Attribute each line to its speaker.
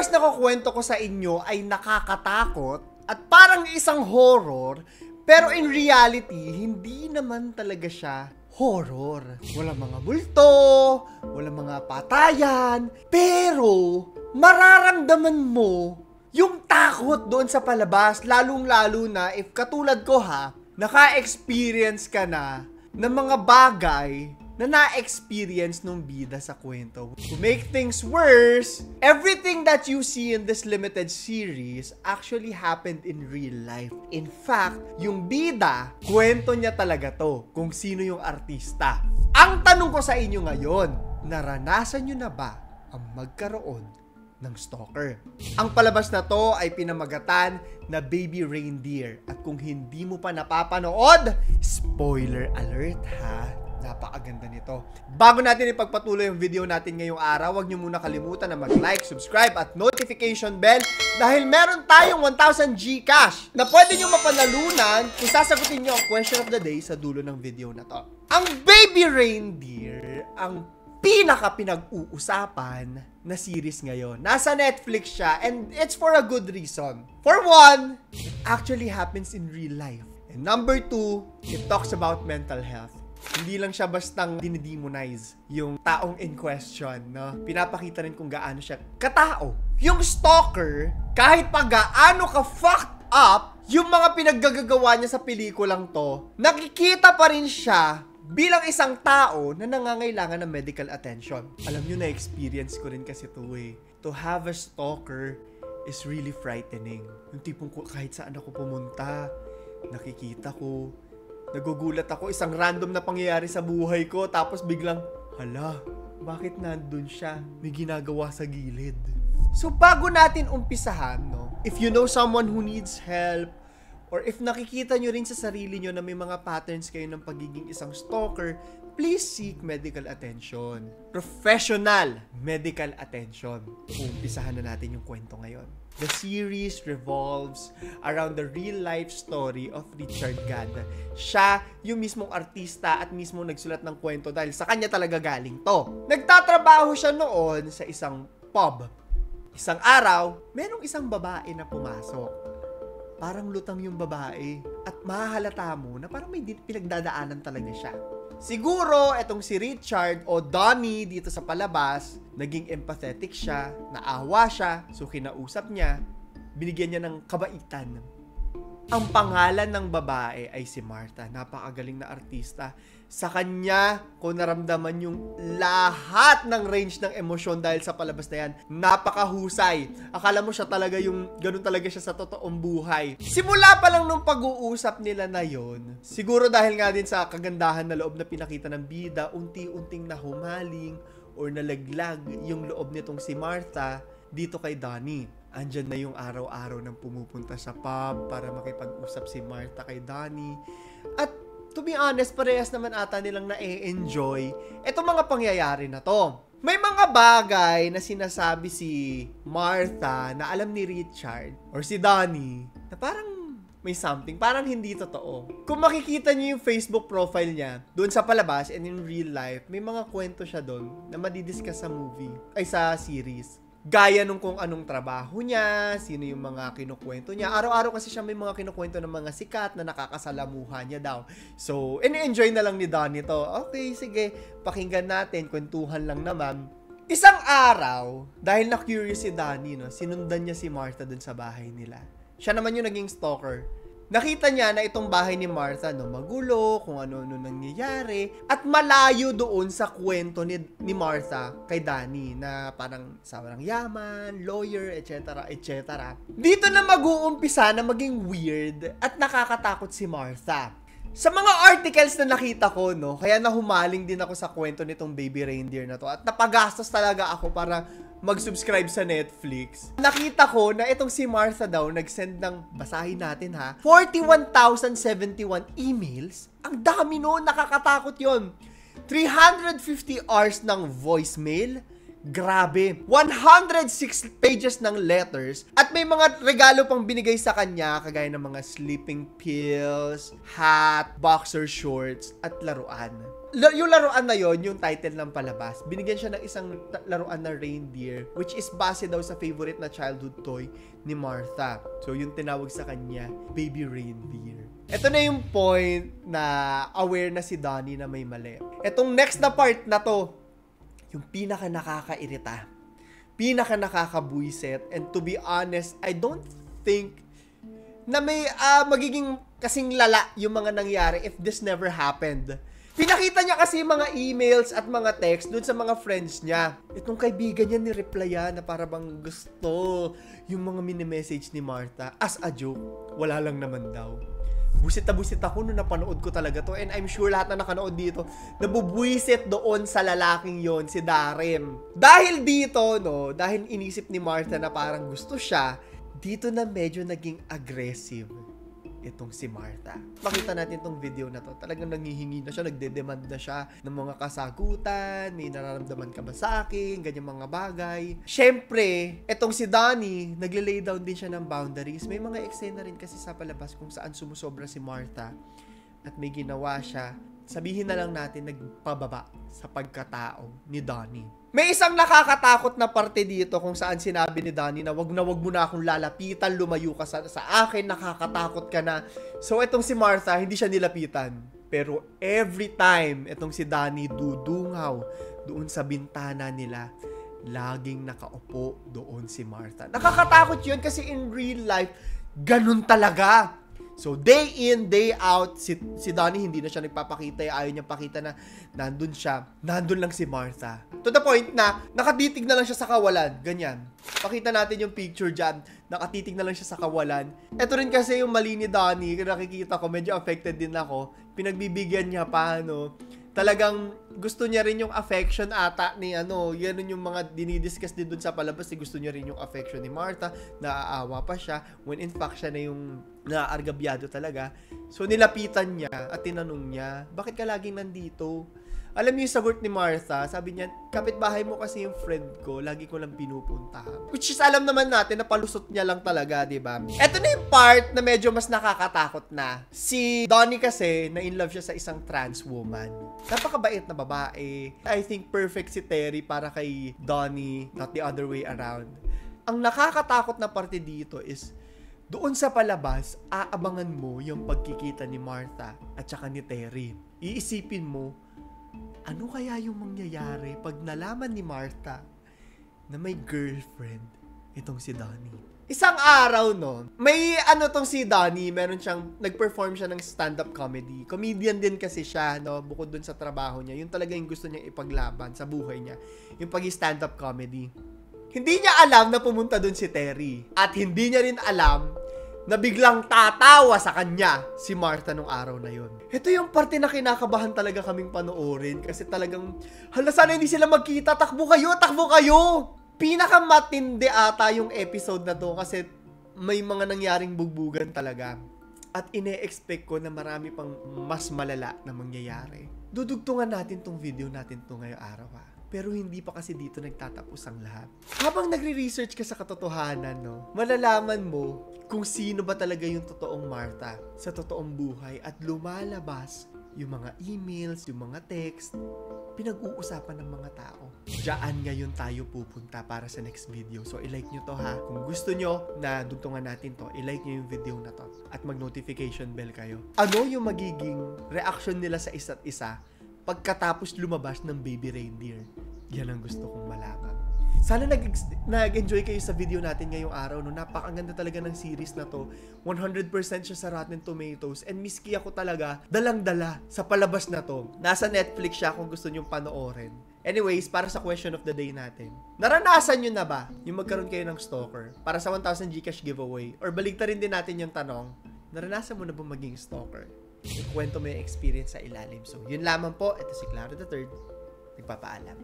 Speaker 1: palabas na kukwento ko sa inyo ay nakakatakot at parang isang horror, pero in reality, hindi naman talaga siya horror. Walang mga multo, walang mga patayan, pero mararamdaman mo yung takot doon sa palabas, lalong-lalo na if katulad ko naka-experience ka na ng mga bagay na na-experience nung bida sa kwento. To make things worse, everything that you see in this limited series actually happened in real life. In fact, yung bida, kwento niya talaga to kung sino yung artista. Ang tanong ko sa inyo ngayon, naranasan nyo na ba ang magkaroon ng stalker? Ang palabas na to ay pinamagatan na Baby Reindeer. At kung hindi mo pa napapanood, spoiler alert napakaganda nito. Bago natin ipagpatuloy yung video natin ngayong araw, huwag nyo muna kalimutan na mag-like, subscribe at notification bell dahil meron tayong 1,000 Gcash na pwede nyo mapanalunan kung sasagutin nyo ang question of the day sa dulo ng video na to. Ang Baby Reindeer, ang pinaka-pinag-uusapan na series ngayon. Nasa Netflix siya and it's for a good reason. For one, it actually happens in real life. And number two, it talks about mental health. Hindi lang siya bastang dinidemonize yung taong in question, no? Pinapakita rin kung gaano siya katao. Yung stalker, kahit pa gaano ka fucked up, yung mga pinaggagawa niya sa pelikulang to, nakikita pa rin siya bilang isang tao na nangangailangan ng medical attention. Alam nyo, na-experience ko rin kasi ito To have a stalker is really frightening. Yung tipong kahit saan ako pumunta, nakikita ko, nagugulat ako, isang random na pangyayari sa buhay ko, tapos biglang, hala, bakit nandun siya? May ginagawa sa gilid. So, bago natin umpisahan, no? If you know someone who needs help, or if nakikita nyo rin sa sarili nyo na may mga patterns kayo ng pagiging isang stalker, please seek medical attention. Professional medical attention. Umpisahan na natin yung kwento ngayon. The series revolves around the real-life story of Richard Gad. Siya yung mismong artista at mismong nagsulat ng kwento dahil sa kanya talaga galing to. Nagtatrabaho siya noon sa isang pub. Isang araw, merong isang babae na pumasok. Parang lutang yung babae at mahahalata mo na parang may pinagdadaanan talaga siya. Siguro, etong si Richard o Donnie dito sa palabas, naging empathetic siya, naawa siya, so kinausap niya, binigyan niya ng kabaitan. Ang pangalan ng babae ay si Martha, napakagaling na artista. Sa kanya, ko naramdaman yung lahat ng range ng emosyon dahil sa palabas na yan. Napakahusay. Akala mo siya talaga yung, ganun talaga siya sa totoong buhay. Simula pa lang nung pag-uusap nila na yon, siguro dahil nga din sa kagandahan na loob na pinakita ng bida, unti-unting nahumaling or nalaglag yung loob nitong si Martha dito kay Donnie. Andyan na yung araw-araw nang pumupunta sa pub para makipag-usap si Martha kay Donnie. At to be honest, parehas naman ata nilang na-enjoy etong mga pangyayari na to. May mga bagay na sinasabi si Martha na alam ni Richard or si Donnie na parang may something, parang hindi totoo. Kung makikita niyo yung Facebook profile niya, doon sa palabas and in real life, may mga kwento siya doon na madidiscuss sa movie, ay sa series. Gaya nung kung anong trabaho niya, sino yung mga kinukwento niya. Araw-araw kasi siya may mga kinukwento ng mga sikat na nakakasalamuha niya daw. So, enjoy na lang ni Donnie to. Okay, sige, pakinggan natin, kwentuhan lang naman. Isang araw, dahil na-curious si Donnie, no, sinundan niya si Martha dun sa bahay nila. Siya naman yung naging stalker. Nakita niya na itong bahay ni Martha, no, magulo, kung ano-ano nangyayari, at malayo doon sa kwento ni Martha kay Donnie na parang sobrang yaman, lawyer, etc., etc. Dito na mag-uumpisa na maging weird at nakakatakot si Martha. Sa mga articles na nakita ko, no, kaya nahumaling din ako sa kwento nitong Baby Reindeer na to at napagastos talaga ako para mag-subscribe sa Netflix. Nakita ko na itong si Martha daw nag-send ng, basahin natin 41,071 emails. Ang dami noon, nakakatakot yon. 350 hours ng voicemail, Grabe. 106 pages ng letters at may mga regalo pang binigay sa kanya kagaya ng mga sleeping pills, hat, boxer shorts at laruan. Yung laruan na yon, yung title ng palabas, binigyan siya ng isang laruan na reindeer which is base daw sa favorite na childhood toy ni Martha. So yung tinawag sa kanya, baby reindeer. Ito na yung point na aware na si Donnie na may mali. Etong next na part na to, yung pinaka nakakairita, pinaka nakakabuiset, and to be honest, I don't think na may magiging kasing lala yung mga nangyari if this never happened. Pinakita niya kasi mga emails at mga text dun sa mga friends niya. Itong kaibigan niya ni-replyan na para bang gusto yung mga mini-message ni Martha as a joke. Wala lang naman daw. Busit na busit ako nung napanood ko talaga to, and I'm sure lahat na nakanood dito nabubuisit doon sa lalaking yon, si Darren. Dahil dito, no, dahil inisip ni Martha na parang gusto siya, dito na medyo naging aggressive itong si Martha. Makita natin itong video na to. Talagang nanghihingi na siya, nagde-demand na siya ng mga kasagutan, may nararamdaman ka ba sa akin, ganyan mga bagay. Siyempre, itong si Donnie, nagle-lay down din siya ng boundaries. May mga eksena rin kasi sa palabas kung saan sumusobra si Martha at may ginawa siya. Sabihin na lang natin, nagpababa sa pagkatao ni Donnie. May isang nakakatakot na parte dito kung saan sinabi ni Donnie na wag mo na akong lalapitan, lumayo ka sa akin, nakakatakot ka na. So itong si Martha, hindi siya nilapitan. Pero every time itong si Donnie dudungaw doon sa bintana nila, laging nakaupo doon si Martha. Nakakatakot yun kasi in real life, ganun talaga. So, day in, day out, si Donnie hindi na siya nagpapakita, ayaw niya pakita na nandun siya. Nandun lang si Martha. To the point na, nakatitig na lang siya sa kawalan. Ganyan. Pakita natin yung picture dyan. Nakatitig na lang siya sa kawalan. Ito rin kasi yung mali ni Donnie. Nakikita ko, medyo affected din ako. Pinagbibigyan niya pa, talagang gusto niya rin yung affection ata ni yan yung mga dinidiscuss din dun sa palabas, gusto niya rin yung affection ni Martha, naaawa pa siya, when in fact siya na yung naaargabyado talaga. So nilapitan niya at tinanong niya, bakit ka laging nandito? Alam niyo yung sagot ni Martha, sabi niya, kapitbahay mo kasi yung friend ko, lagi ko lang pinupuntahan. Which is alam naman natin na palusot niya lang talaga, di ba? Ito na yung part na medyo mas nakakatakot na. Si Donnie kasi, na-in-love siya sa isang trans woman. Napakabait na babae. I think perfect si Terry para kay Donnie, not the other way around. Ang nakakatakot na parte dito is, doon sa palabas, aabangan mo yung pagkikita ni Martha at saka ni Terry. Iisipin mo, ano kaya yung mangyayari pag nalaman ni Martha na may girlfriend itong si Donnie? Isang araw, may tong si Donnie, nag-perform siya ng stand-up comedy. Comedian din kasi siya, bukod dun sa trabaho niya. Yun talaga yung gusto niya ipaglaban sa buhay niya. Yung pag-stand-up comedy. Hindi niya alam na pumunta dun si Terry. At hindi niya rin alam na biglang tatawa sa kanya si Martha nung araw na yun. Ito yung parte na kinakabahan talaga kaming panoorin kasi talagang, hala sana hindi sila magkita, takbo kayo, takbo kayo! Pinakamatindi ata yung episode na to kasi may mga nangyaring bugbugan talaga. At ine-expect ko na marami pang mas malala na mangyayari. Dudugtungan natin tong video natin to ngayong araw Pero hindi pa kasi dito nagtatapos ang lahat. Habang nagre-research ka sa katotohanan, malalaman mo kung sino ba talaga yung totoong Martha sa totoong buhay at lumalabas yung mga emails, yung mga text, pinag-uusapan ng mga tao. Diyan ngayon tayo pupunta para sa next video. So, i-like nyo to Kung gusto nyo na dugtungan natin to, i-like nyo yung video na to at mag-notification bell kayo. Ano yung magiging reaction nila sa isa't isa pagkatapos lumabas ng baby reindeer? Yan ang gusto kong malaman. Sana nag-enjoy kayo sa video natin ngayong araw. Napakaganda talaga ng series na to. 100% siya sa Rotten Tomatoes. And miski ako talaga, dalang-dala sa palabas na to. Nasa Netflix siya kung gusto nyong panoorin. Anyways, para sa question of the day natin. Naranasan nyo na ba yung magkaroon kayo ng stalker para sa 1,000 Gcash giveaway? Or baligtarin din natin yung tanong, naranasan mo na ba maging stalker? Ikwento mo yung experience sa ilalim. So, yun lamang po. Ito si Claro III. Nagpapaalam.